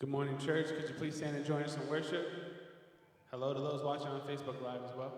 Good morning, church. Could you please stand and join us in worship? Hello to those watching on Facebook Live as well.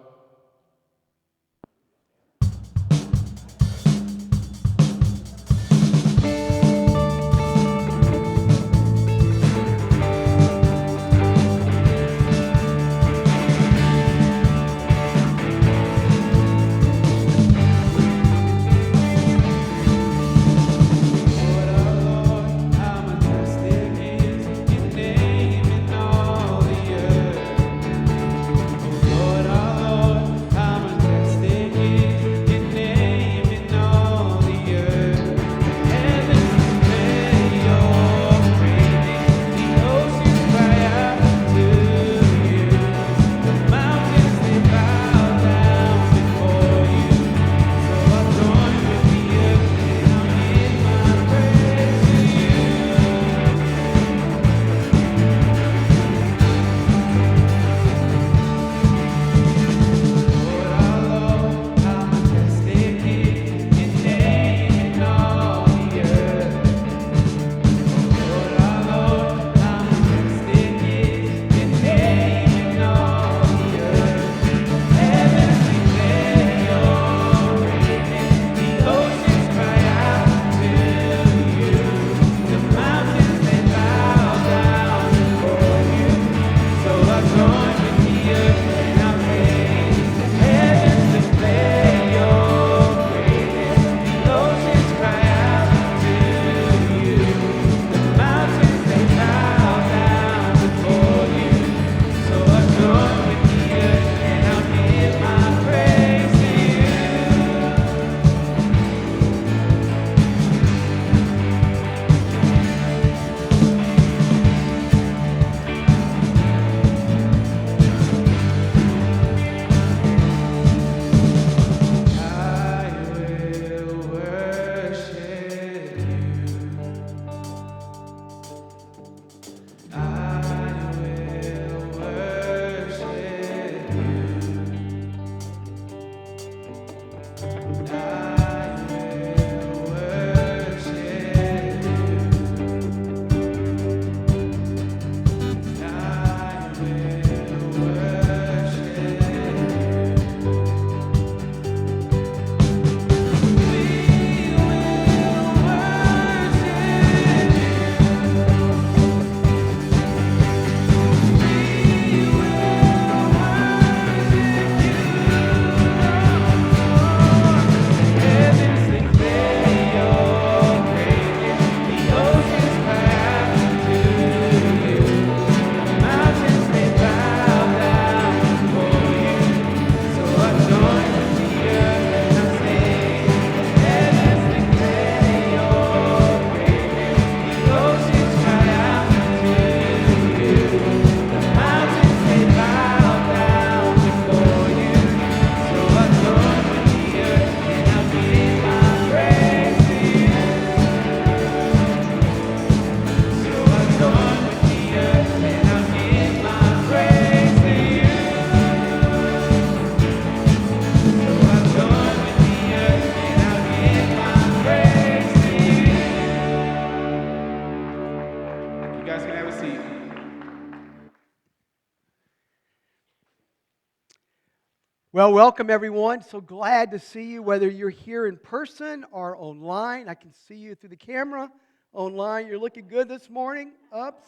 Well, welcome everyone. So glad to see you, whether you're here in person or online. I can see you through the camera. Online, you're looking good this morning. Ups.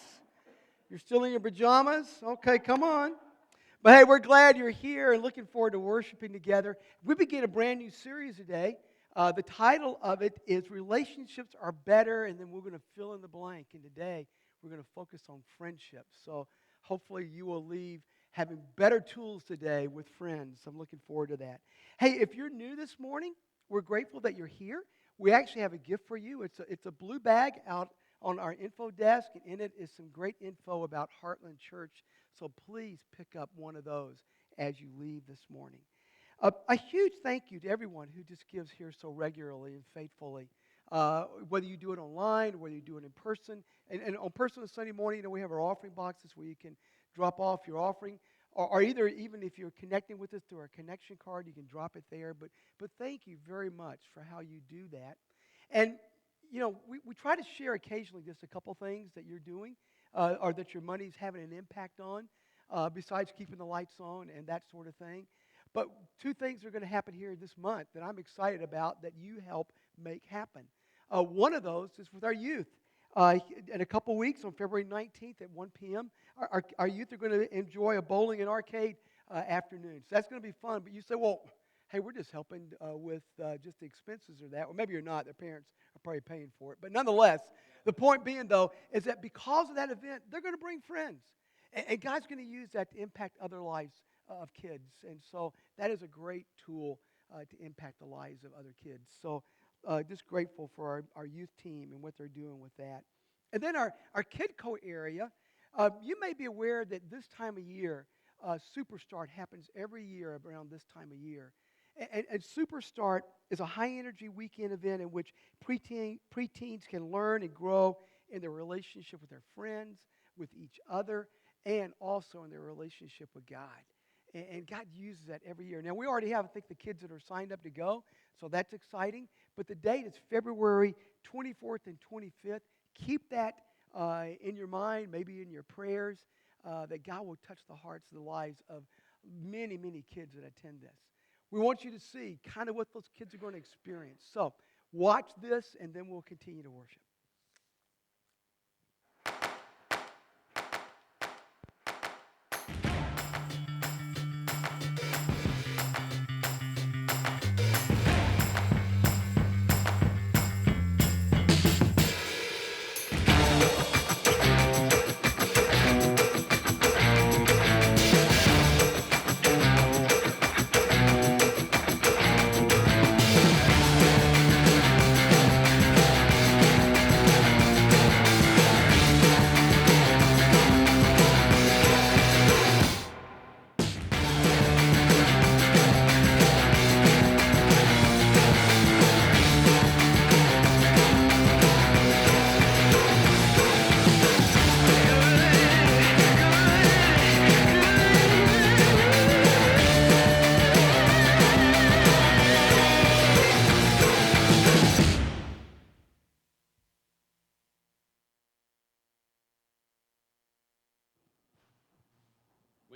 You're still in your pajamas? Okay, come on. But hey, we're glad you're here and looking forward to worshiping together. We begin a brand new series today. The title of it is Relationships Are Better, and then we're going to fill in the blank. And today, we're going to focus on friendships. So hopefully you will leave having better tools today with friends. I'm looking forward to that. Hey, if you're new this morning, we're grateful that you're here. We actually have a gift for you. It's a blue bag out on our info desk, and in it is some great info about Heartland Church. So please pick up one of those as you leave this morning. A huge thank you to everyone who just gives here so regularly and faithfully. Whether you do it online or whether you do it in person. And on personal Sunday morning, we have our offering boxes where you can drop off your offering. Or even if you're connecting with us through our connection card, you can drop it there. But thank you very much for how you do that. And, we try to share occasionally just a couple things that you're doing. or that your money's having an impact on, besides keeping the lights on and that sort of thing. But two things are going to happen here this month that I'm excited about that you help make happen. One of those is with our youth. In a couple weeks, on February 19th at 1 p.m., our youth are going to enjoy a bowling and arcade afternoon. So that's going to be fun. But you say, well, hey, we're just helping with just the expenses or that. Or maybe you're not. Their parents are probably paying for it. But nonetheless, the point being, though, is that because of that event, they're going to bring friends. And God's going to use that to impact other lives of kids. And so that is a great tool to impact the lives of other kids. So just grateful for our youth team and what they're doing with that. And then our Kidco area, you may be aware that this time of year, Superstart happens every year around this time of year. And Superstart is a high-energy weekend event in which preteens can learn and grow in their relationship with their friends, with each other, and also in their relationship with God. And God uses that every year. Now, we already have, I think, the kids that are signed up to go, so that's exciting. But the date is February 24th and 25th. Keep that in your mind, maybe in your prayers, that God will touch the hearts and the lives of many, many kids that attend this. We want you to see kind of what those kids are going to experience. So watch this, and then we'll continue to worship.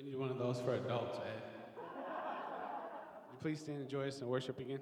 We need one of those for adults, Ed. Would you please stand and join us in worship again?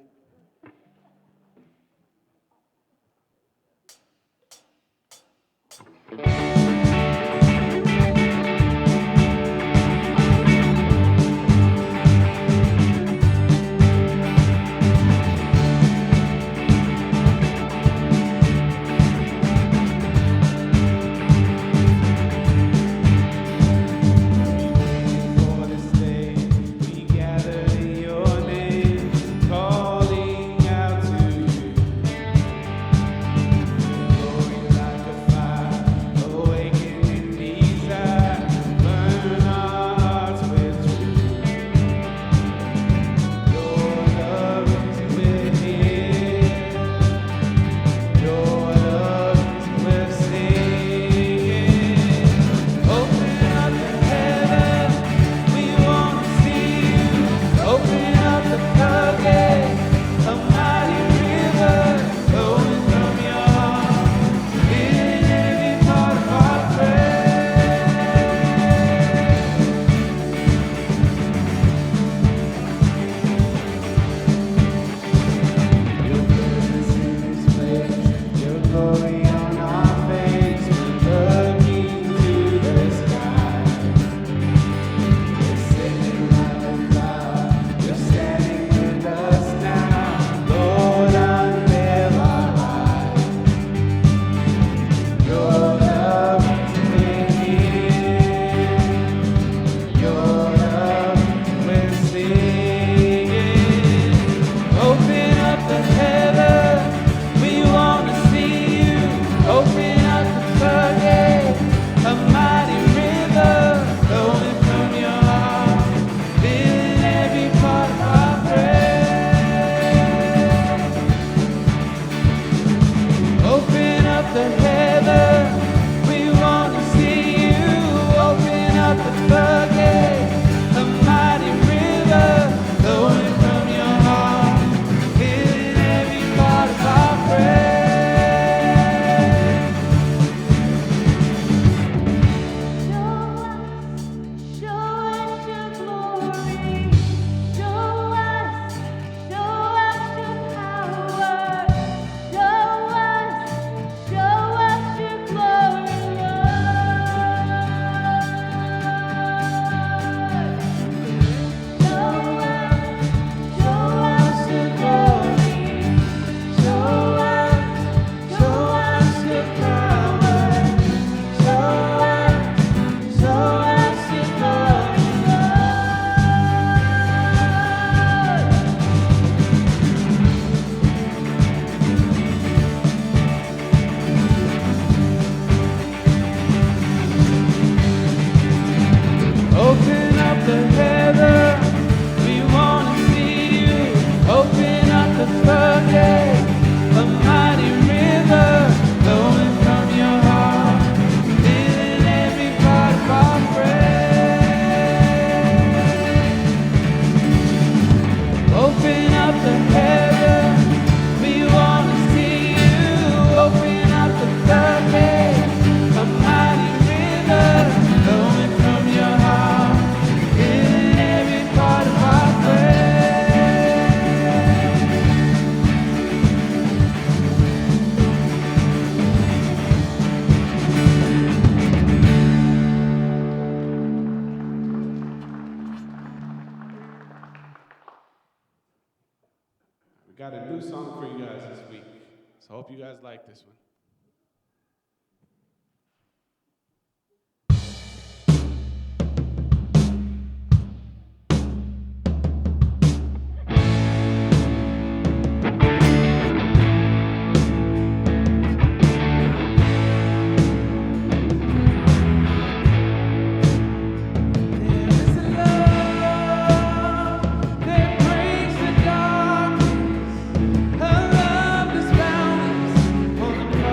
Oh song for you guys this week. So I hope you guys like this one. Her love is boundless on the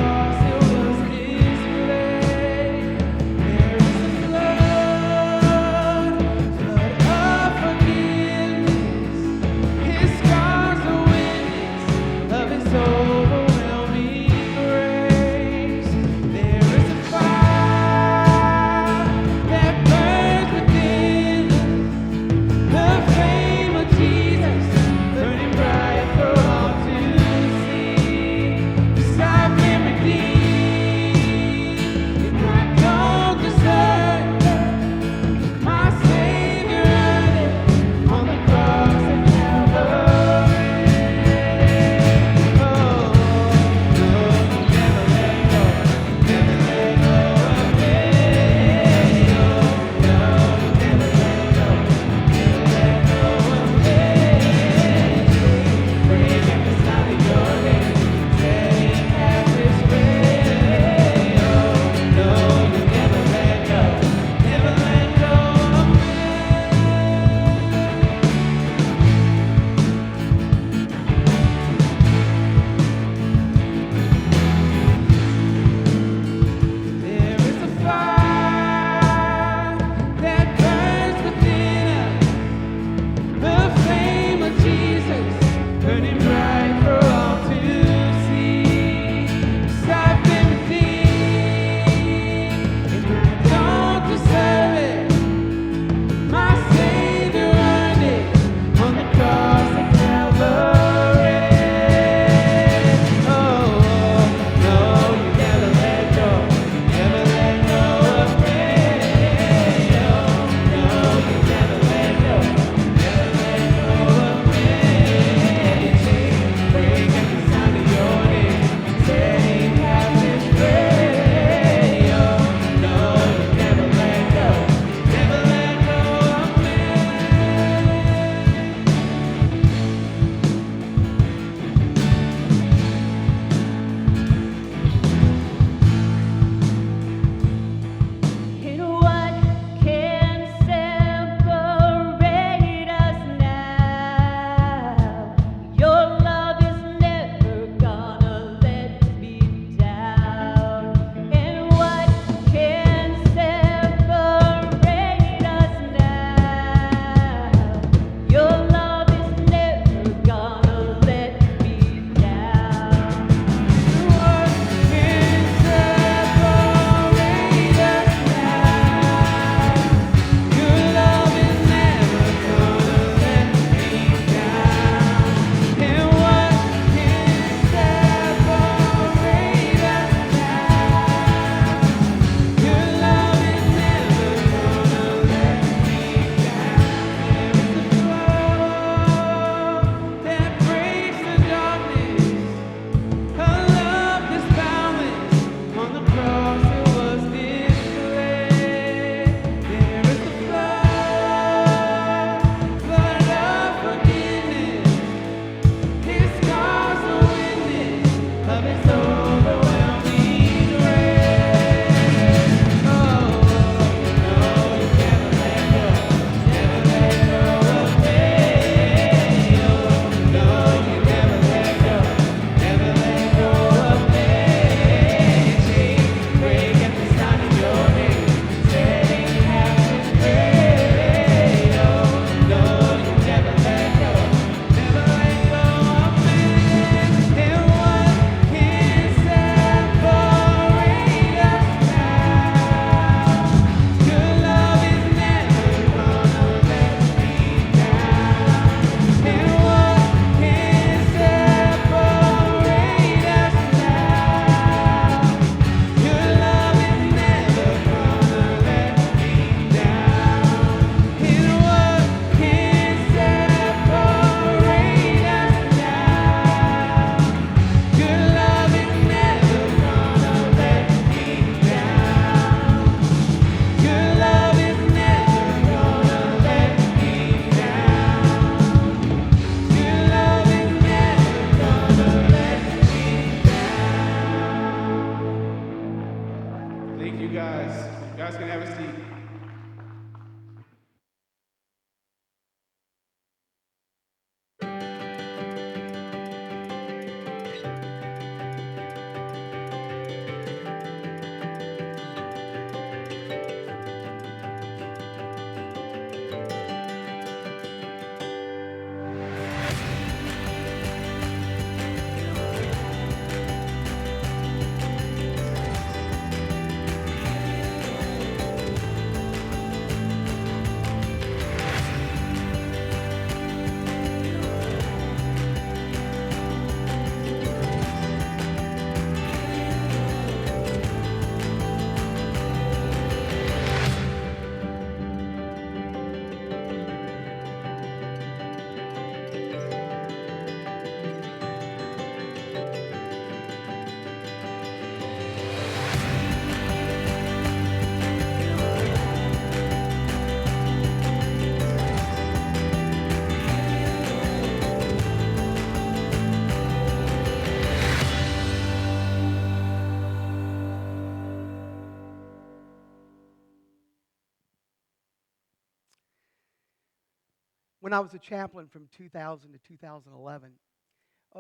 when I was a chaplain from 2000 to 2011,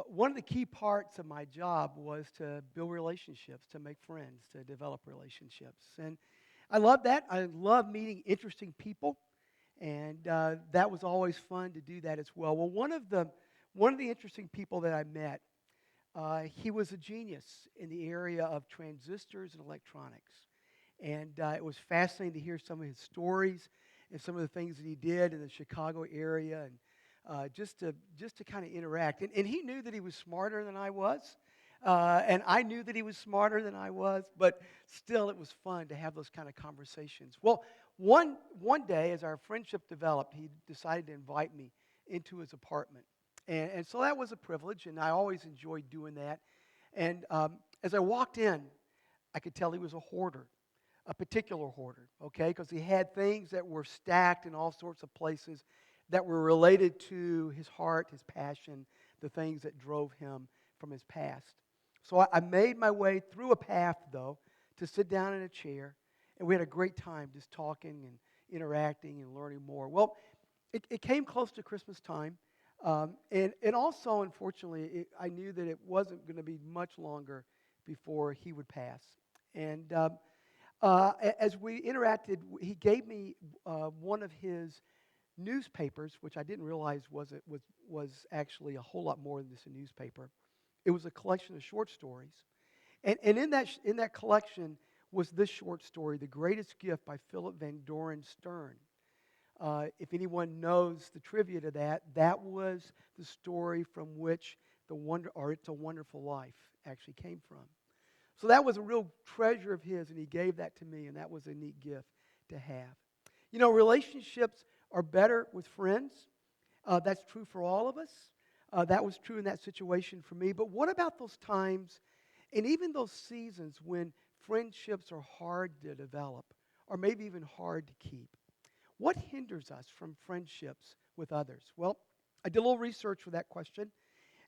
one of the key parts of my job was to build relationships, to make friends, to develop relationships. And I love that. I love meeting interesting people, and that was always fun to do that as well. Well, one of the interesting people that I met, he was a genius in the area of transistors and electronics. And it was fascinating to hear some of his stories and some of the things that he did in the Chicago area, and just to kind of interact. And he knew that he was smarter than I was, and I knew that he was smarter than I was, but still it was fun to have those kind of conversations. Well, one day, as our friendship developed, he decided to invite me into his apartment. And so that was a privilege, and I always enjoyed doing that. And as I walked in, I could tell he was a hoarder, a particular hoarder, okay? Because he had things that were stacked in all sorts of places that were related to his heart, his passion, the things that drove him from his past. So I made my way through a path, though, to sit down in a chair, and we had a great time just talking and interacting and learning more. Well, it came close to Christmas time, and also, unfortunately, I knew that it wasn't going to be much longer before he would pass. And as we interacted, he gave me one of his newspapers, which I didn't realize was actually a whole lot more than just a newspaper. It was a collection of short stories, and in that collection was this short story, "The Greatest Gift" by Philip Van Doren Stern. If anyone knows the trivia to that, that was the story from which It's a Wonderful Life actually came from. So that was a real treasure of his, and he gave that to me, and that was a neat gift to have. You know, relationships are better with friends. That's true for all of us. That was true in that situation for me. But what about those times, and even those seasons when friendships are hard to develop, or maybe even hard to keep? What hinders us from friendships with others? Well, I did a little research for that question.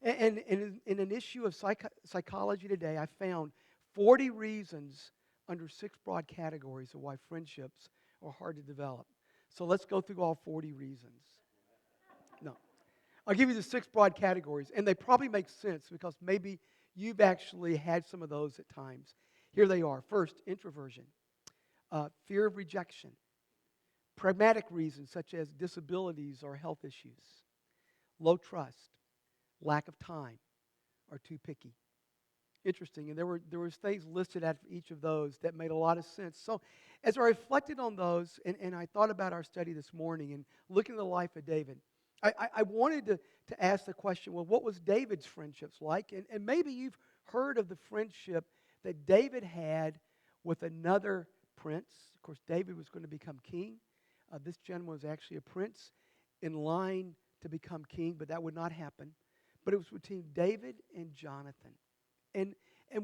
And in an issue of Psychology Today, I found 40 reasons under 6 broad categories of why friendships are hard to develop. So let's go through all 40 reasons. No. I'll give you the 6 broad categories, and they probably make sense because maybe you've actually had some of those at times. Here they are. First, introversion, fear of rejection, pragmatic reasons such as disabilities or health issues, low trust, lack of time, or too picky. Interesting, and there was things listed at each of those that made a lot of sense. So as I reflected on those, and I thought about our study this morning and looking at the life of David, I wanted to ask the question, well, what was David's friendships like? And maybe you've heard of the friendship that David had with another prince. Of course, David was going to become king. This gentleman was actually a prince in line to become king, but that would not happen. But it was between David and Jonathan. And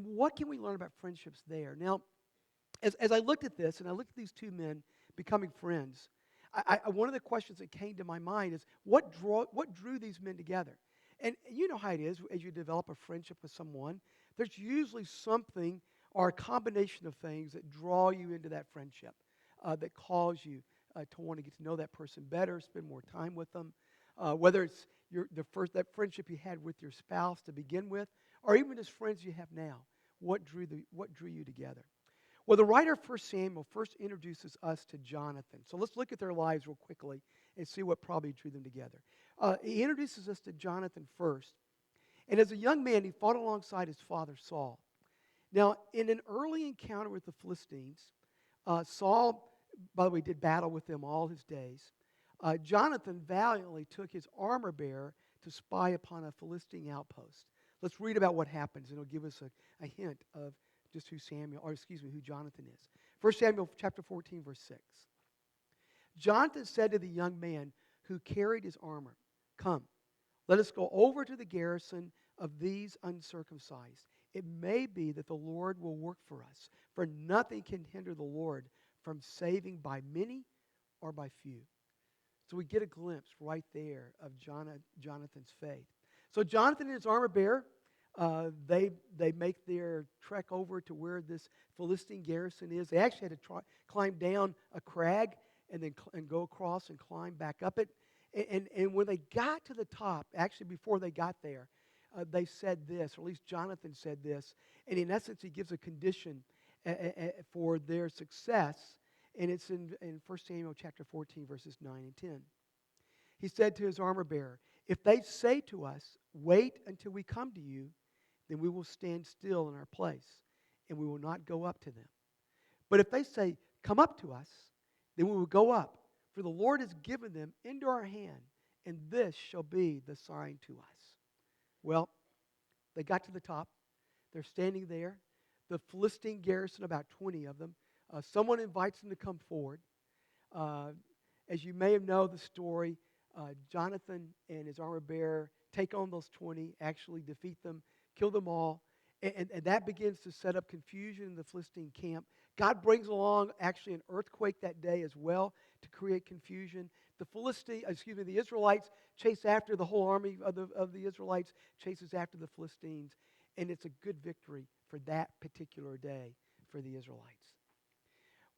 what can we learn about friendships there? Now, as I looked at this, and I looked at these two men becoming friends, one of the questions that came to my mind is, what drew these men together? And you know how it is as you develop a friendship with someone. There's usually something or a combination of things that draw you into that friendship, that cause you to want to get to know that person better, spend more time with them, whether it's that friendship you had with your spouse to begin with, or even as friends you have now. What drew you together? Well, the writer of 1 Samuel first introduces us to Jonathan. So let's look at their lives real quickly and see what probably drew them together. He introduces us to Jonathan first. And as a young man, he fought alongside his father Saul. Now, in an early encounter with the Philistines, Saul, by the way, did battle with them all his days. Jonathan valiantly took his armor bearer to spy upon a Philistine outpost. Let's read about what happens, and it'll give us a hint of just who Jonathan is. 1 Samuel chapter 14, verse 6. Jonathan said to the young man who carried his armor, "Come, let us go over to the garrison of these uncircumcised. It may be that the Lord will work for us, for nothing can hinder the Lord from saving by many or by few." So we get a glimpse right there of Jonathan's faith. So Jonathan and his armor bearer, they make their trek over to where this Philistine garrison is. They actually had to climb down a crag and then go across and climb back up it. And when they got to the top, actually before they got there, they said this, or at least Jonathan said this, and in essence he gives a condition for their success, and it's in 1 Samuel chapter 14, verses 9 and 10. He said to his armor bearer, "If they say to us, 'Wait until we come to you,' then we will stand still in our place, and we will not go up to them. But if they say, 'Come up to us,' then we will go up, for the Lord has given them into our hand, and this shall be the sign to us." Well, they got to the top. They're standing there. The Philistine garrison, about 20 of them. Someone invites them to come forward. As you may know the story, Jonathan and his armor bearer take on those 20, actually defeat them, kill them all, and that begins to set up confusion in the Philistine camp. God brings along actually an earthquake that day as well to create confusion. The Israelites chase after the whole army of the Israelites, chases after the Philistines, and it's a good victory for that particular day for the Israelites.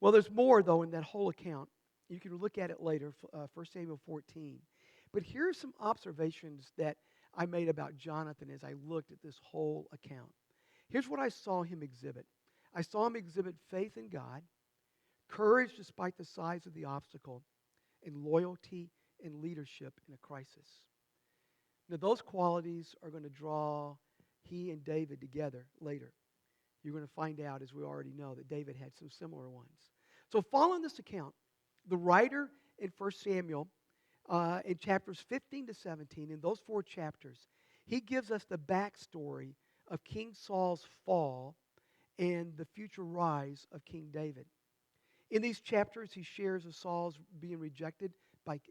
Well, there's more, though, in that whole account. You can look at it later, 1 Samuel 14. But here are some observations that I made about Jonathan as I looked at this whole account. Here's what I saw him exhibit. I saw him exhibit faith in God, courage despite the size of the obstacle, and loyalty and leadership in a crisis. Now, those qualities are going to draw he and David together later. You're going to find out, as we already know, that David had some similar ones. So following this account, the writer in 1 Samuel, in chapters 15 to 17, in those 4 chapters, he gives us the backstory of King Saul's fall and the future rise of King David. In these chapters, he shares of Saul's being rejected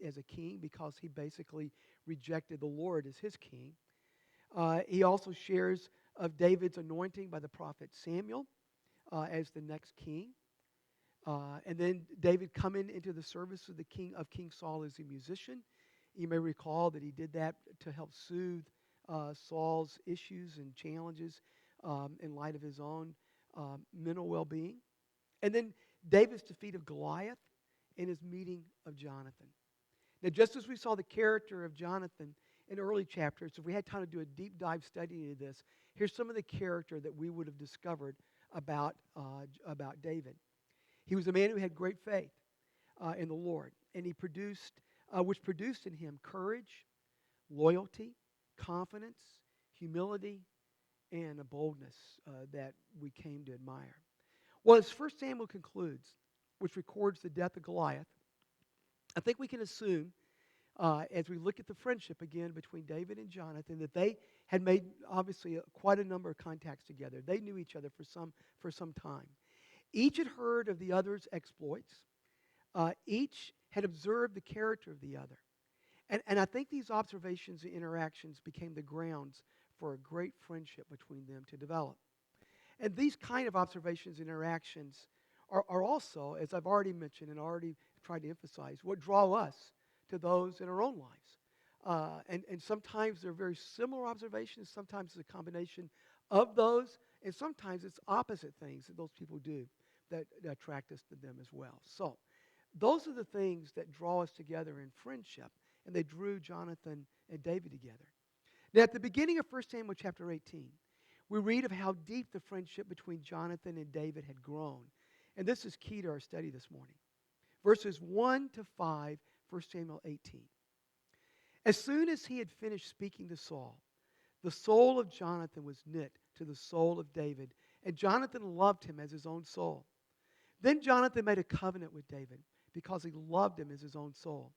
as a king because he basically rejected the Lord as his king. He also shares of David's anointing by the prophet Samuel as the next king. And then David coming into the service of King Saul as a musician. You may recall that he did that to help soothe Saul's issues and challenges in light of his own mental well-being. And then David's defeat of Goliath and his meeting of Jonathan. Now, just as we saw the character of Jonathan in early chapters, if we had time to do a deep dive study into this, here's some of the character that we would have discovered about David. He was a man who had great faith in the Lord, and which produced in him courage, loyalty, confidence, humility, and a boldness that we came to admire. Well, as 1 Samuel concludes, which records the death of Goliath, I think we can assume, as we look at the friendship again between David and Jonathan, that they had made obviously quite a number of contacts together. They knew each other for some time. Each had heard of the other's exploits. Each had observed the character of the other. And I think these observations and interactions became the grounds for a great friendship between them to develop. And these kind of observations and interactions are also, as I've already mentioned and already tried to emphasize, what draw us to those in our own lives. And sometimes they're very similar observations. Sometimes it's a combination of those. And sometimes it's opposite things that those people do that attract us to them as well. So those are the things that draw us together in friendship. And they drew Jonathan and David together. Now, at the beginning of 1 Samuel chapter 18, we read of how deep the friendship between Jonathan and David had grown. And this is key to our study this morning. Verses 1 to 5, 1 Samuel 18. As soon as he had finished speaking to Saul, the soul of Jonathan was knit to the soul of David, and Jonathan loved him as his own soul. Then Jonathan made a covenant with David because he loved him as his own soul.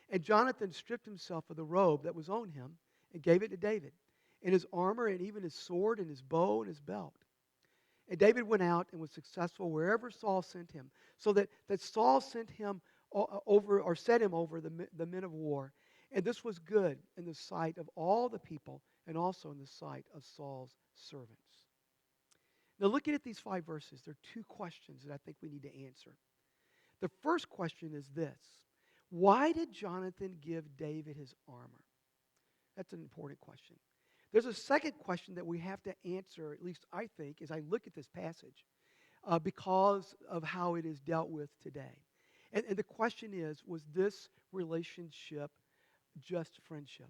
And Jonathan stripped himself of the robe that was on him and gave it to David, and his armor and even his sword and his bow and his belt. And David went out and was successful wherever Saul sent him, so that Saul sent him over, or set him over the men of war. And this was good in the sight of all the people and also in the sight of Saul's servants. Now, looking at these 5 verses, there are 2 questions that I think we need to answer. The first question is this: why did Jonathan give David his armor? That's an important question. There's a second question that we have to answer, at least I think, as I look at this passage, because of how it is dealt with today. And the question is, was this relationship just friendship?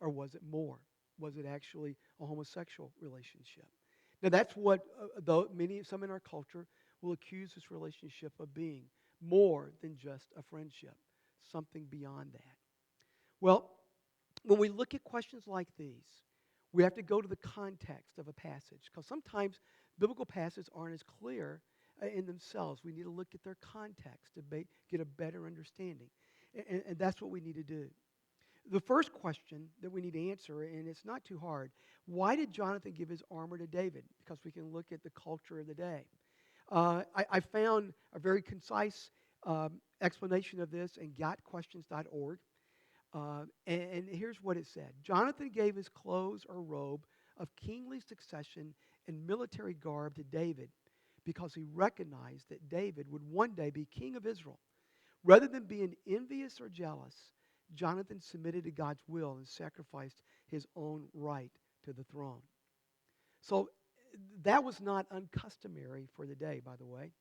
Or was it more? Was it actually a homosexual relationship? Now that's what though some in our culture will accuse this relationship of being more than just a friendship, something beyond that. Well, when we look at questions like these, we have to go to the context of a passage because sometimes biblical passages aren't as clear in themselves. We need to look at their context to get a better understanding. And that's what we need to do. The first question that we need to answer, and it's not too hard, why did Jonathan give his armor to David? Because we can look at the culture of the day. I found a very concise explanation of this in gotquestions.org. And here's what it said. Jonathan gave his clothes or robe of kingly succession and military garb to David because he recognized that David would one day be king of Israel. Rather than being envious or jealous, Jonathan submitted to God's will and sacrificed his own right to the throne. So that was not uncustomary for the day, by the way.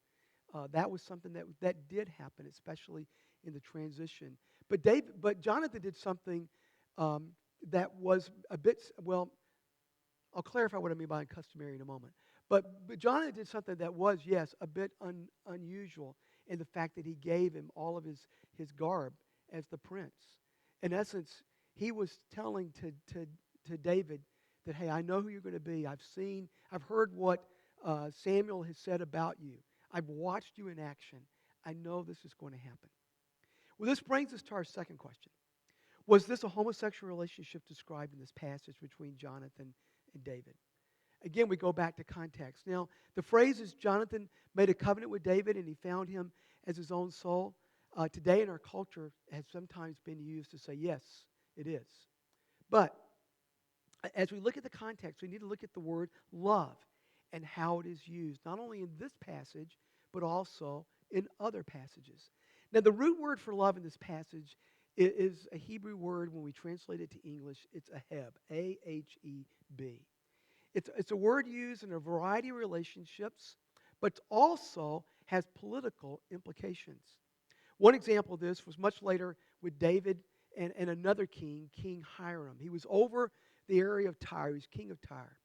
That was something that did happen, especially in the transition. But Jonathan did something that was a bit, well, I'll clarify what I mean by uncustomary in a moment. But Jonathan did something that was, yes, a bit unusual in the fact that he gave him all of his garb as the prince. In essence, he was telling to David that, hey, I know who you're going to be. I've heard what Samuel has said about you. I've watched you in action. I know this is going to happen. Well, this brings us to our second question. Was this a homosexual relationship described in this passage between Jonathan and David? Again, we go back to context. Now, the phrase is Jonathan made a covenant with David and he found him as his own soul. Today in our culture has sometimes been used to say, yes, it is. But as we look at the context, we need to look at the word love and how it is used, not only in this passage, but also in other passages. Now, the root word for love in this passage is a Hebrew word. When we translate it to English, it's aheb, A-H-E-B. It's a word used in a variety of relationships, but also has political implications. One example of this was much later with David and another king, King Hiram. He was over the area of Tyre. He was king of Tyre.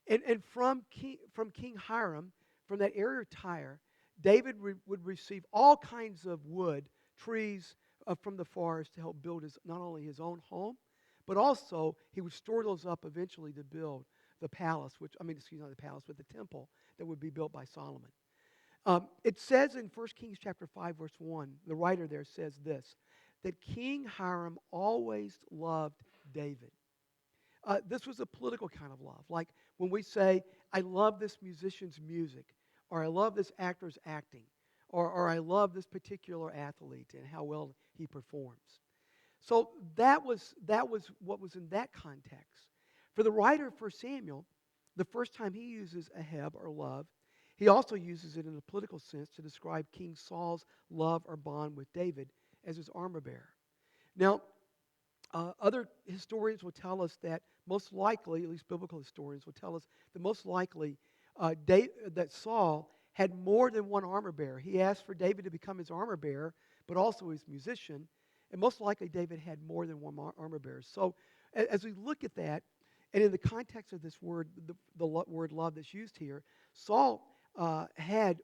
And from King Hiram, from that area of Tyre, David would receive all kinds of wood, trees from the forest to help build not only his own home, but also he would store those up eventually to build the palace, not the palace, but the temple that would be built by Solomon. It says in 1 Kings chapter 5, verse 1, the writer there says this, that King Hiram always loved David. This was a political kind of love. Like when we say, I love this musician's music, or I love this actor's acting, or I love this particular athlete and how well he performs. So that was what was in that context. For the writer for Samuel, the first time he uses aheb or love, he also uses it in a political sense to describe King Saul's love or bond with David as his armor bearer. Now, other historians will tell us that most likely, at least biblical historians will tell us that most likely that Saul had more than one armor bearer. He asked for David to become his armor bearer, but also his musician. And most likely David had more than one armor bearer. So as we look at that, and in the context of this word, the word love that's used here, Saul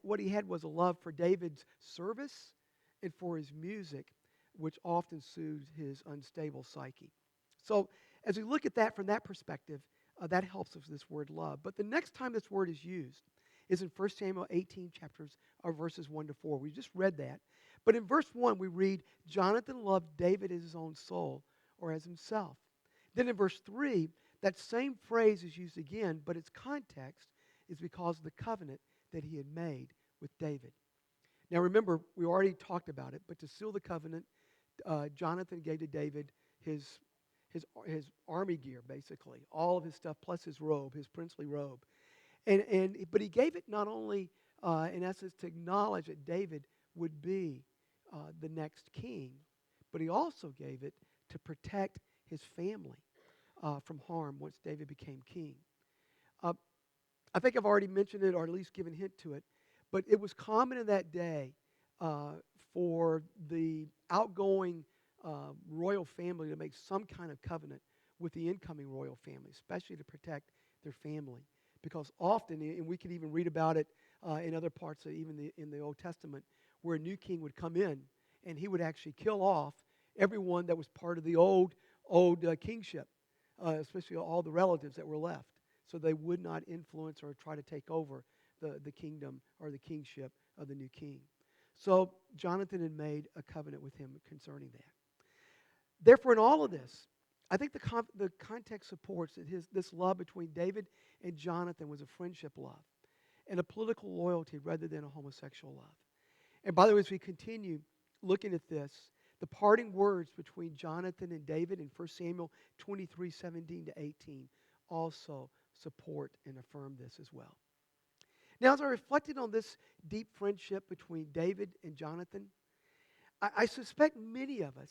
what he had was a love for David's service and for his music, which often soothed his unstable psyche. So as we look at that from that perspective, that helps us with this word love. But the next time this word is used is in 1 Samuel 18 verses 1 to 4. We just read that. But in verse 1, we read, Jonathan loved David as his own soul, or as himself. Then in verse 3, that same phrase is used again, but its context is because of the covenant that he had made with David. Now remember, we already talked about it, but to seal the covenant, Jonathan gave to David his army gear, basically, all of his stuff, plus his robe, his princely robe. But he gave it not only, in essence, to acknowledge that David would be the next king, but he also gave it to protect his family from harm once David became king. I think I've already mentioned it, or at least given a hint to it, but it was common in that day for the outgoing royal family to make some kind of covenant with the incoming royal family, especially to protect their family. Because often, and we can even read about it in other parts of in the Old Testament, where a new king would come in and he would actually kill off everyone that was part of the old kingship, especially all the relatives that were left, so they would not influence or try to take over the kingdom or the kingship of the new king. So Jonathan had made a covenant with him concerning that. Therefore, in all of this, I think the context supports that this love between David and Jonathan was a friendship love and a political loyalty rather than a homosexual love. And by the way, as we continue looking at this, the parting words between Jonathan and David in 1 Samuel 23:17-18 also support and affirm this as well. Now, as I reflected on this deep friendship between David and Jonathan, I suspect many of us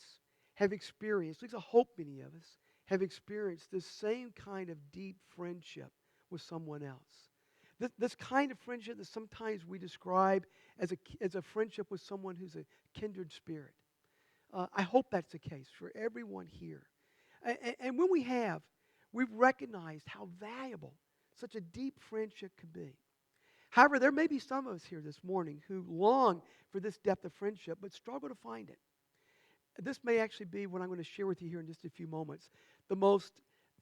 have experienced, at least I hope many of us, have experienced this same kind of deep friendship with someone else. This kind of friendship that sometimes we describe as a friendship with someone who's a kindred spirit. I hope that's the case for everyone here. And when we have, we've recognized how valuable such a deep friendship can be. However, there may be some of us here this morning who long for this depth of friendship but struggle to find it. This may actually be what I'm going to share with you here in just a few moments, the most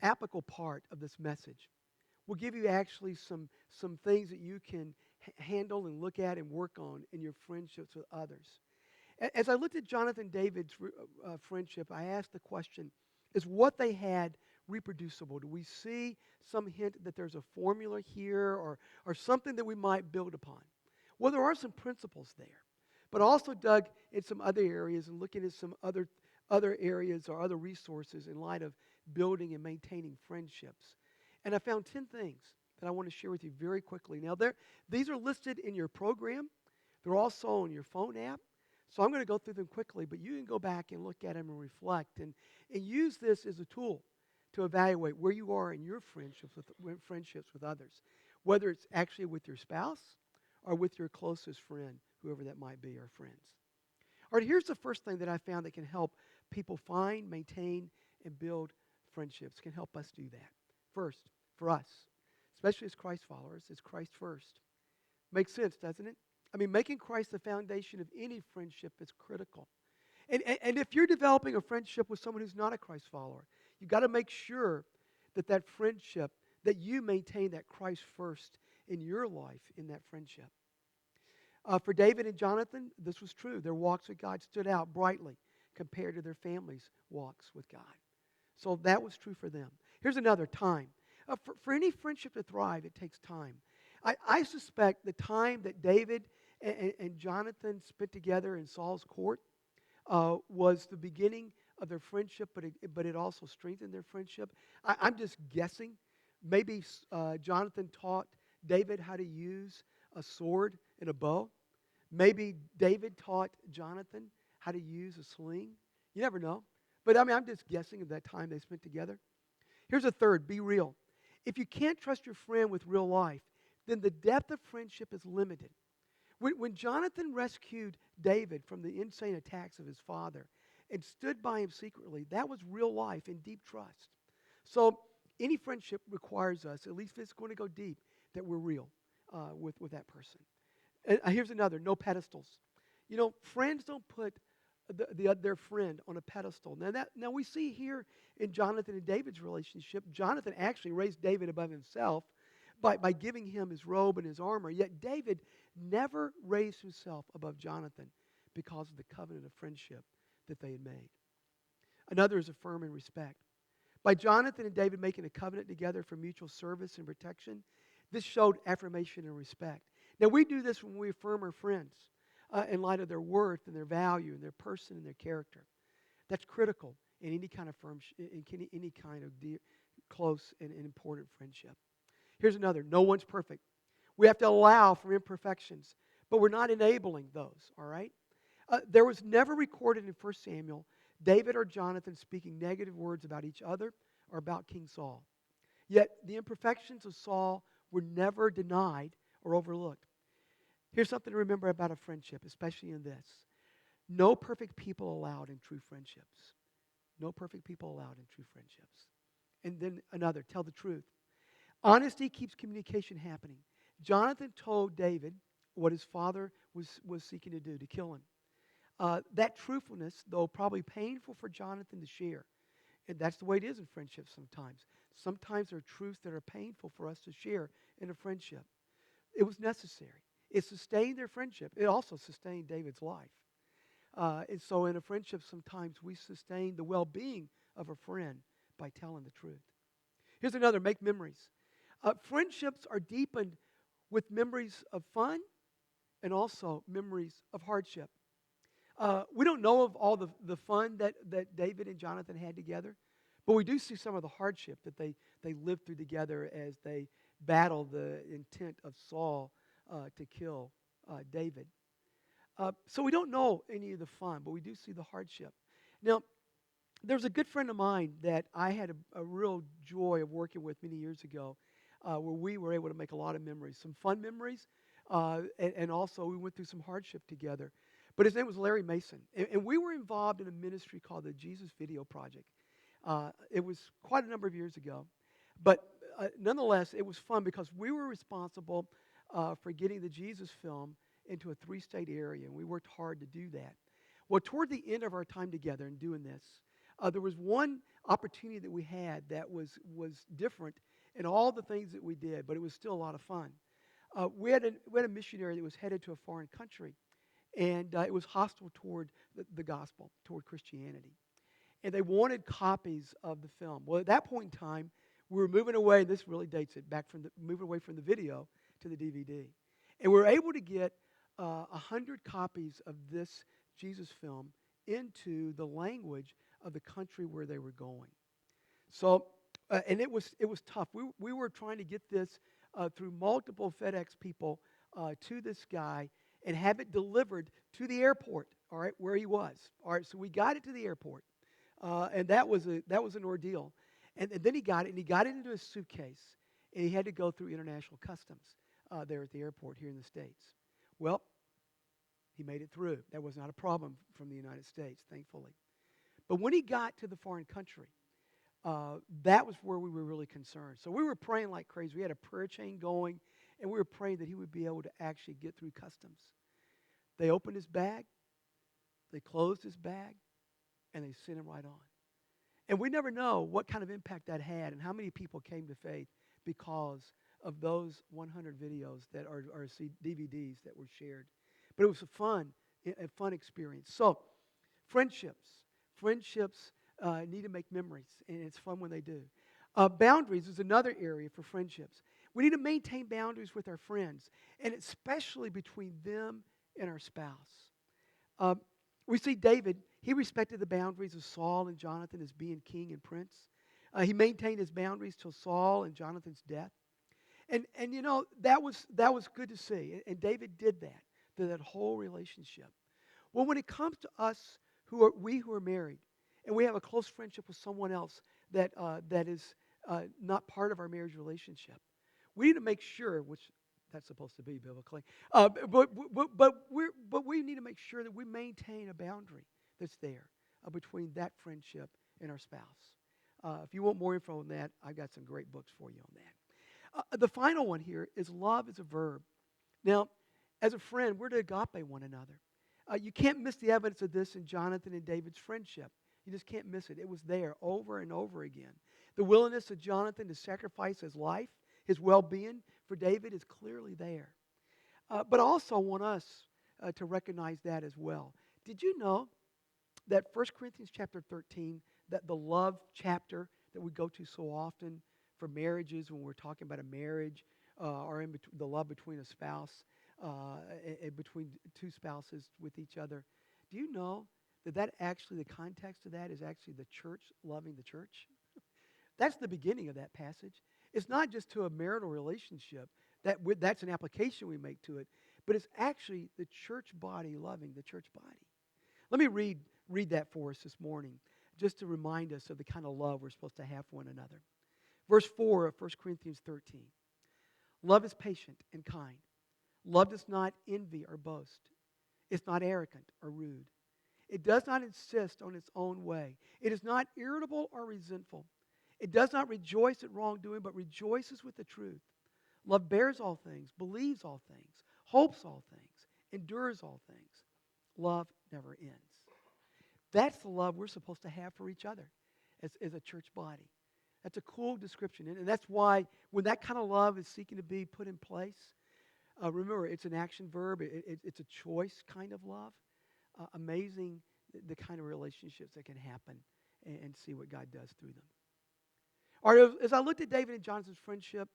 applicable part of this message. We'll give you actually some things that you can handle and look at and work on in your friendships with others. As I looked at Jonathan and David's friendship, I asked the question, is what they had reproducible? Do we see some hint that there's a formula here or something that we might build upon? Well, there are some principles there, but also dug in some other areas and looking at some other areas or other resources in light of building and maintaining friendships. And I found 10 things that I want to share with you very quickly. Now, these are listed in your program. They're also on your phone app. So I'm going to go through them quickly, but you can go back and look at them and reflect and use this as a tool to evaluate where you are in your friendships with others, whether it's actually with your spouse or with your closest friend, whoever that might be, or friends. All right, here's the first thing that I found that can help people find, maintain, and build friendships, can help us do that. First, for us, especially as Christ followers, is Christ first. Makes sense, doesn't it? I mean, making Christ the foundation of any friendship is critical. And if you're developing a friendship with someone who's not a Christ follower, you've got to make sure that friendship, that you maintain that Christ first in your life, in that friendship. For David and Jonathan, this was true. Their walks with God stood out brightly compared to their families' walks with God. So that was true for them. Here's another, time. For any friendship to thrive, it takes time. I suspect the time that David and Jonathan spent together in Saul's court was the beginning of their friendship, but it also strengthened their friendship. I'm just guessing. Maybe Jonathan taught David how to use a sword and a bow. Maybe David taught Jonathan how to use a sling. You never know. But I mean, I'm just guessing of that time they spent together. Here's a third, be real. If you can't trust your friend with real life, then the depth of friendship is limited. When Jonathan rescued David from the insane attacks of his father and stood by him secretly, that was real life and deep trust. So any friendship requires us, at least if it's going to go deep, that we're real with that person. And here's another, no pedestals. You know, friends don't put their friend on a pedestal. Now we see here in Jonathan and David's relationship, Jonathan actually raised David above himself by giving him his robe and his armor. Yet David never raised himself above Jonathan because of the covenant of friendship that they had made. Another is affirm and respect. By Jonathan and David making a covenant together for mutual service and protection, this showed affirmation and respect. Now we do this when we affirm our friends in light of their worth and their value and their person and their character. That's critical in any kind of any kind of close and important friendship. Here's another, no one's perfect. We have to allow for imperfections, but we're not enabling those, all right? There was never recorded in 1 Samuel David or Jonathan speaking negative words about each other or about King Saul. Yet the imperfections of Saul were never denied or overlooked. Here's something to remember about a friendship, especially in this. No perfect people allowed in true friendships. No perfect people allowed in true friendships. And then another, tell the truth. Honesty keeps communication happening. Jonathan told David what his father was seeking to do, to kill him. That truthfulness, though probably painful for Jonathan to share, and that's the way it is in friendships sometimes. Sometimes there are truths that are painful for us to share in a friendship. It was necessary. It sustained their friendship. It also sustained David's life. And so in a friendship, sometimes we sustain the well-being of a friend by telling the truth. Here's another, make memories. Friendships are deepened with memories of fun and also memories of hardship. We don't know of all the fun that David and Jonathan had together, but we do see some of the hardship that they lived through together as they battled the intent of Saul to kill David. So we don't know any of the fun, but we do see the hardship. Now, there's a good friend of mine that I had a real joy of working with many years ago, where we were able to make a lot of memories, some fun memories, and also we went through some hardship together. But his name was Larry Mason, and we were involved in a ministry called the Jesus Video Project. It was quite a number of years ago, but nonetheless, it was fun because we were responsible for getting the Jesus film into a 3-state area, and we worked hard to do that. Well, toward the end of our time together in doing this, there was one opportunity that we had that was different in all the things that we did, but it was still a lot of fun. We had a missionary that was headed to a foreign country, and it was hostile toward the gospel, toward Christianity. And they wanted copies of the film. Well, at that point in time, we were moving away, this really dates it, moving away from the video to the DVD. And we were able to get 100 copies of this Jesus film into the language of the country where they were going. So, and it was tough. We were trying to get this through multiple FedEx people to this guy and have it delivered to the airport, all right, where he was. All right, so we got it to the airport, and that was an ordeal. And then he got it into a suitcase, and he had to go through international customs there at the airport here in the States. Well, he made it through. That was not a problem from the United States, thankfully. But when he got to the foreign country, that was where we were really concerned. So we were praying like crazy. We had a prayer chain going, and we were praying that he would be able to actually get through customs. They opened his bag, they closed his bag, and they sent him right on. And we never know what kind of impact that had and how many people came to faith because of those 100 videos that are DVDs that were shared. But it was a fun experience. So, friendships need to make memories, and it's fun when they do. Boundaries is another area for friendships. We need to maintain boundaries with our friends, and especially between them and our spouse. We see David, he respected the boundaries of Saul and Jonathan as being king and prince. He maintained his boundaries till Saul and Jonathan's death. And you know, that was good to see. And David did that through that whole relationship. Well, when it comes to us who are married, and we have a close friendship with someone else that is not part of our marriage relationship, we need to make sure, which that's supposed to be biblically, but we need to make sure that we maintain a boundary that's there between that friendship and our spouse. If you want more info on that, I've got some great books for you on that. The final one here is love is a verb. Now, as a friend, we're to agape one another. You can't miss the evidence of this in Jonathan and David's friendship. You just can't miss it. It was there over and over again. The willingness of Jonathan to sacrifice his life, his well-being for David is clearly there. But I also want us to recognize that as well. Did you know that 1 Corinthians chapter 13, that the love chapter that we go to so often for marriages when we're talking about a marriage or in the love between a spouse, and between two spouses with each other, do you know that actually the context of that is actually the church loving the church? That's the beginning of that passage. It's not just to a marital relationship. That's an application we make to it. But it's actually the church body loving the church body. Let me read that for us this morning, just to remind us of the kind of love we're supposed to have for one another. Verse 4 of 1 Corinthians 13. Love is patient and kind. Love does not envy or boast. It's not arrogant or rude. It does not insist on its own way. It is not irritable or resentful. It does not rejoice at wrongdoing, but rejoices with the truth. Love bears all things, believes all things, hopes all things, endures all things. Love never ends. That's the love we're supposed to have for each other as a church body. That's a cool description. And that's why when that kind of love is seeking to be put in place, remember, it's an action verb. It's a choice kind of love. Amazing the kind of relationships that can happen and see what God does through them. All right, as I looked at David and Jonathan's friendship,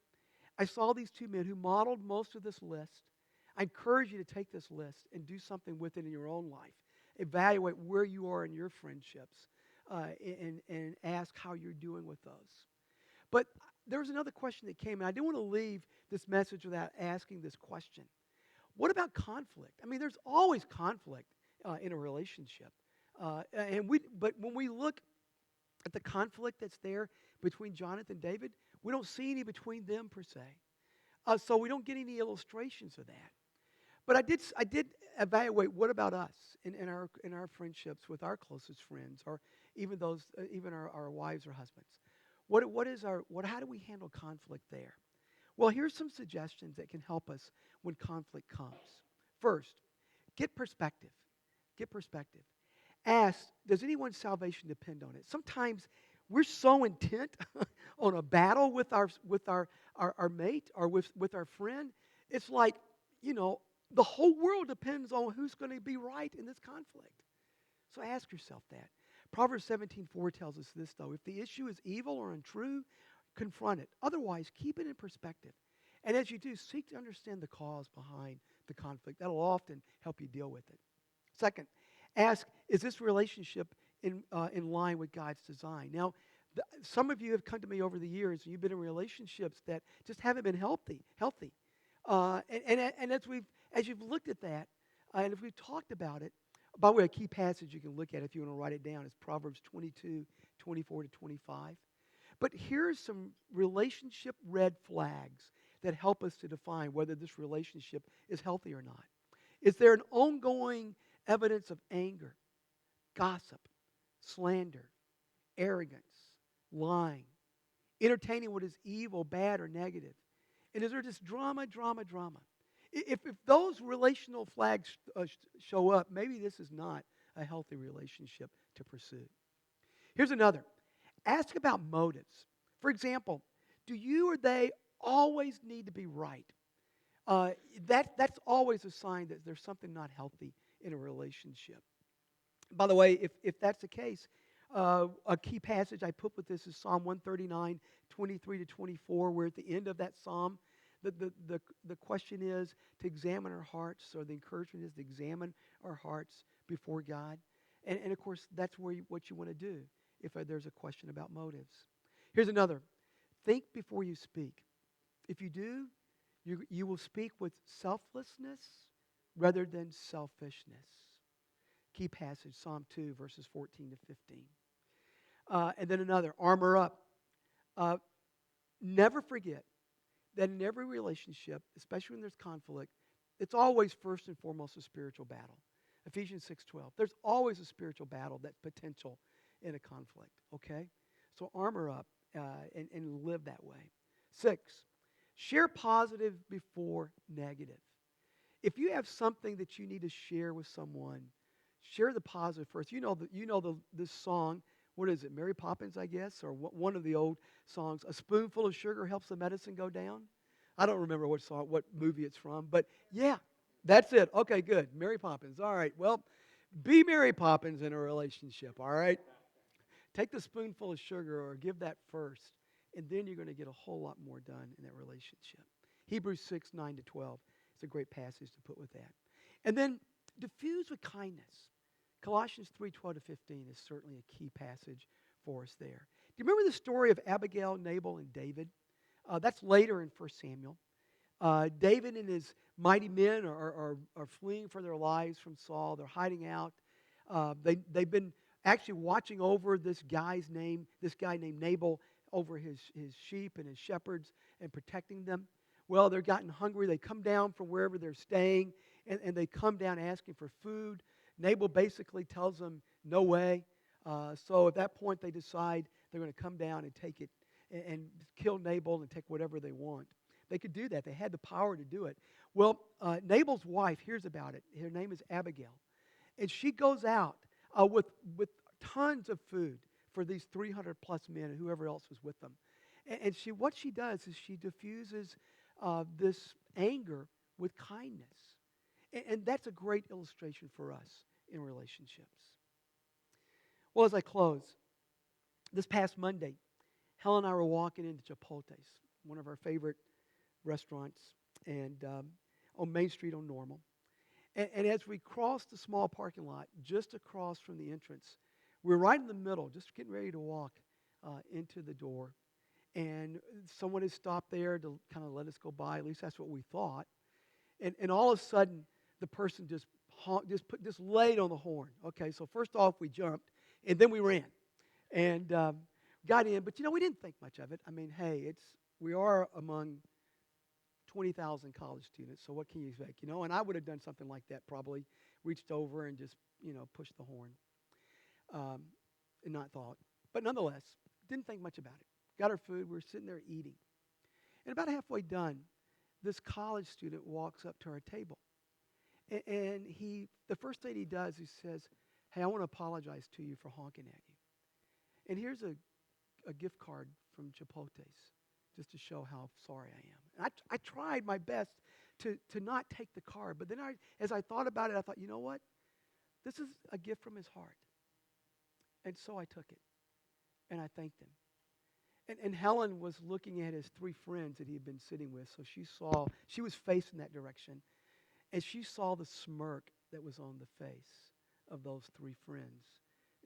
I saw these two men who modeled most of this list. I encourage you to take this list and do something with it in your own life. Evaluate where you are in your friendships and ask how you're doing with those. But there was another question that came, and I didn't want to leave this message without asking this question. What about conflict? I mean, there's always conflict in a relationship. But when we look at the conflict that's there between Jonathan and David, we don't see any between them per se. So we don't get any illustrations of that. But I did evaluate what about us in our friendships with our closest friends, or even our wives or husbands. How do we handle conflict there? Well, here's some suggestions that can help us when conflict comes. First, get perspective. Get perspective. Ask, does anyone's salvation depend on it? Sometimes we're so intent on a battle with our mate or with our friend. It's like, the whole world depends on who's going to be right in this conflict. So ask yourself that. Proverbs 17:4 tells us this, though. If the issue is evil or untrue, confront it. Otherwise, keep it in perspective. And as you do, seek to understand the cause behind the conflict. That'll often help you deal with it. Second, ask, is this relationship in line with God's design? Now, some of you have come to me over the years, and you've been in relationships that just haven't been healthy. And as you've looked at that, and if we've talked about it, by the way, a key passage you can look at if you want to write it down is Proverbs 22:24-25. But here's some relationship red flags that help us to define whether this relationship is healthy or not. Is there an ongoing evidence of anger, gossip, slander, arrogance, lying, entertaining what is evil, bad, or negative? And is there just drama? If those relational flags show up, maybe this is not a healthy relationship to pursue. Here's another. Ask about motives. For example, do you or they always need to be right? That's always a sign that there's something not healthy in a relationship. By the way, if that's the case, a key passage I put with this is Psalm 139:23-24, where at the end of that psalm, the question is to examine our hearts, or the encouragement is to examine our hearts before God. And of course, that's what you want to do if there's a question about motives. Here's another. Think before you speak. If you do, you will speak with selflessness rather than selfishness. Key passage, Psalm 2, verses 14-15. And then another, armor up. Never forget that in every relationship, especially when there's conflict, it's always first and foremost a spiritual battle. Ephesians 6:12. There's always a spiritual battle that's potential in a conflict, okay? So armor up and live that way. 6, share positive before negative. If you have something that you need to share with someone, share the positive first. This song, what is it, Mary Poppins, I guess, or one of the old songs, a spoonful of sugar helps the medicine go down. I don't remember what movie it's from, but yeah, that's it. Okay, good, Mary Poppins. All right, well, be Mary Poppins in a relationship, all right? Take the spoonful of sugar or give that first, and then you're going to get a whole lot more done in that relationship. Hebrews 6:9-12 is a great passage to put with that. And then diffuse with kindness. Colossians 3:12-15 is certainly a key passage for us there. Do you remember the story of Abigail, Nabal, and David? That's later in 1 Samuel. David and his mighty men are fleeing for their lives from Saul. They're hiding out. They've been actually watching over this guy named Nabal, over his sheep and his shepherds and protecting them. Well, they're gotten hungry. They come down from wherever they're staying, and they come down asking for food. Nabal basically tells them, no way. So at that point, they decide they're going to come down and take it and kill Nabal and take whatever they want. They could do that. They had the power to do it. Well, Nabal's wife hears about it. Her name is Abigail. And she goes out with tons of food for these 300 plus men and whoever else was with them. And what she does is she diffuses this anger with kindness. And that's a great illustration for us in relationships. Well, as I close, this past Monday, Helen and I were walking into Chipotle's, one of our favorite restaurants, and on Main Street on Normal. And as we crossed the small parking lot, just across from the entrance, we were right in the middle, just getting ready to walk into the door. And someone had stopped there to kind of let us go by. At least that's what we thought. And all of a sudden, the person just laid on the horn. Okay, so first off, we jumped, and then we ran. And got in. But, we didn't think much of it. I mean, hey, we are among 20,000 college students, so what can you expect? And I would have done something like that, probably reached over and just, pushed the horn and not thought. But nonetheless, didn't think much about it. Got our food. We were sitting there eating. And about halfway done, this college student walks up to our table. And the first thing he does, he says, hey, I want to apologize to you for honking at you. And here's a gift card from Chipotle's just to show how sorry I am. And I tried my best to not take the card. But then as I thought about it, I thought, you know what? This is a gift from his heart. And so I took it. And I thanked him. And Helen was looking at his three friends that he had been sitting with. So she was facing that direction. And she saw the smirk that was on the face of those three friends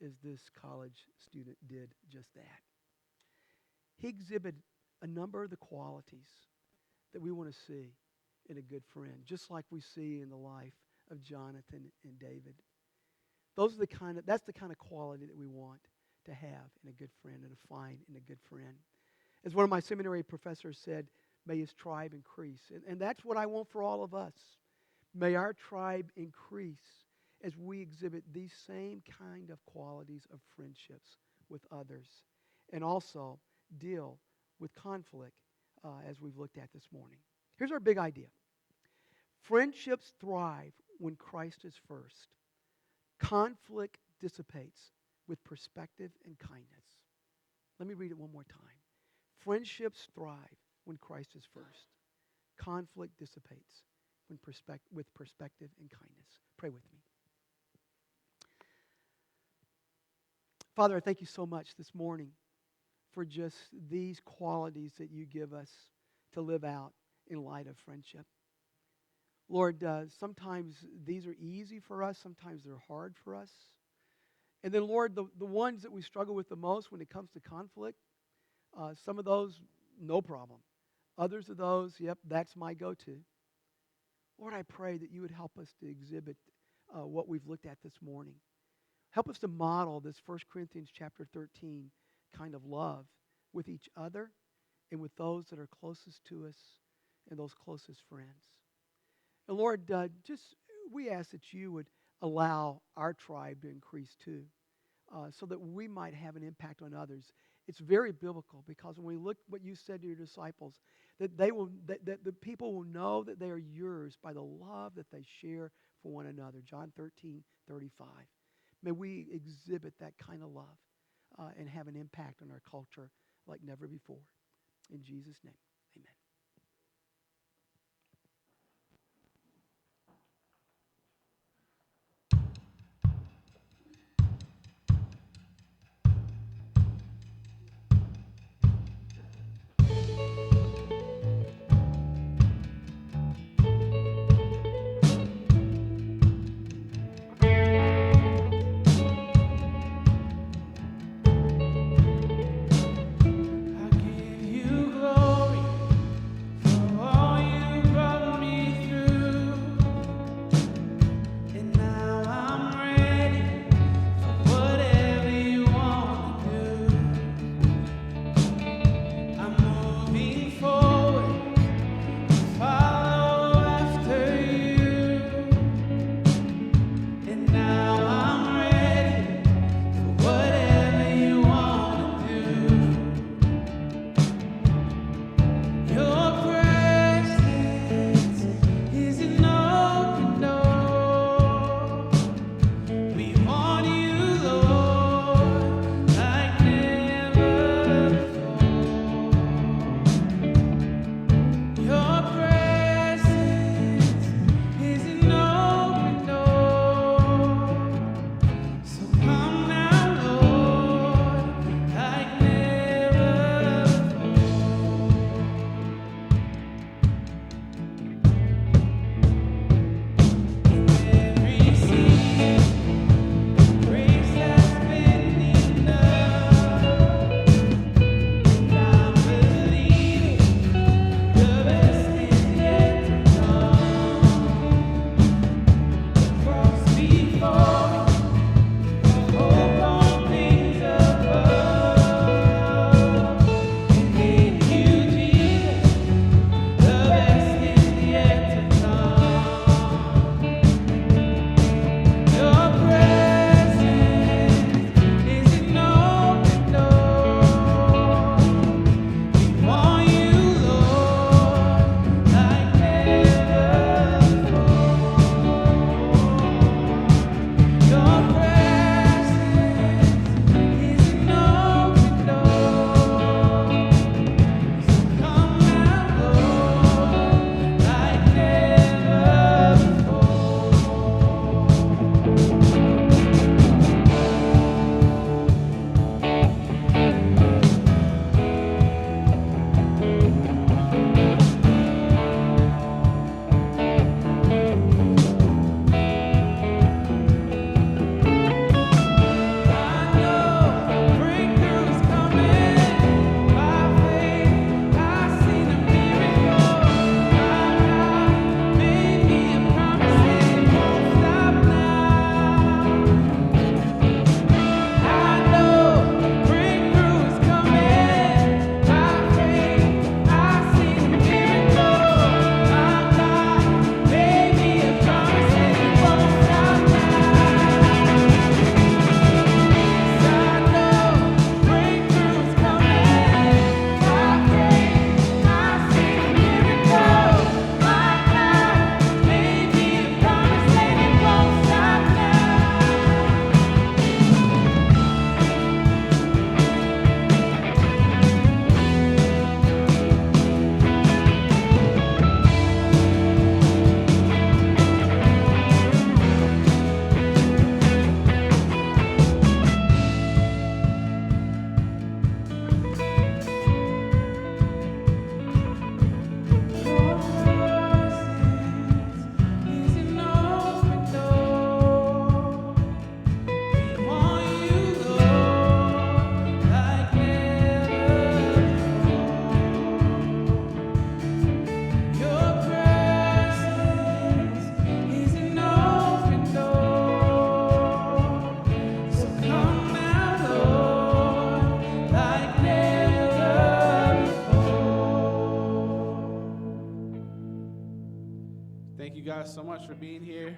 as this college student did just that. He exhibited a number of the qualities that we want to see in a good friend, just like we see in the life of Jonathan and David. That's the kind of quality that we want to have in a good friend and to find in a good friend. As one of my seminary professors said, may his tribe increase. And that's what I want for all of us. May our tribe increase as we exhibit these same kind of qualities of friendships with others and also deal with conflict as we've looked at this morning. Here's our big idea. Friendships thrive when Christ is first. Conflict dissipates with perspective and kindness. Let me read it one more time. Friendships thrive when Christ is first. Conflict dissipates with perspective and kindness. Pray with me. Father, I thank you so much this morning for just these qualities that you give us to live out in light of friendship. Lord, sometimes these are easy for us. Sometimes they're hard for us. And then, Lord, the ones that we struggle with the most when it comes to conflict, some of those, no problem. Others of those, yep, that's my go-to. Lord, I pray that you would help us to exhibit what we've looked at this morning. Help us to model this 1 Corinthians chapter 13 kind of love with each other and with those that are closest to us and those closest friends. And Lord, we ask that you would allow our tribe to increase too, so that we might have an impact on others. It's very biblical because when we look what you said to your disciples, that the people will know that they are yours by the love that they share for one another. John 13:35. May we exhibit that kind of love and have an impact on our culture like never before. In Jesus' name, amen. I give you glory. Thank you guys so much for being here.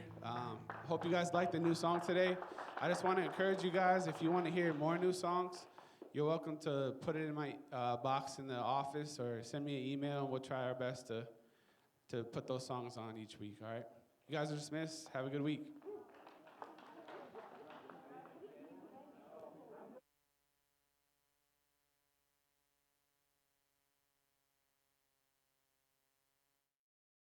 Hope you guys liked the new song today. I just want to encourage you guys, if you want to hear more new songs, you're welcome to put it in my box in the office or send me an email, and we'll try our best to put those songs on each week, all right? You guys are dismissed. Have a good week.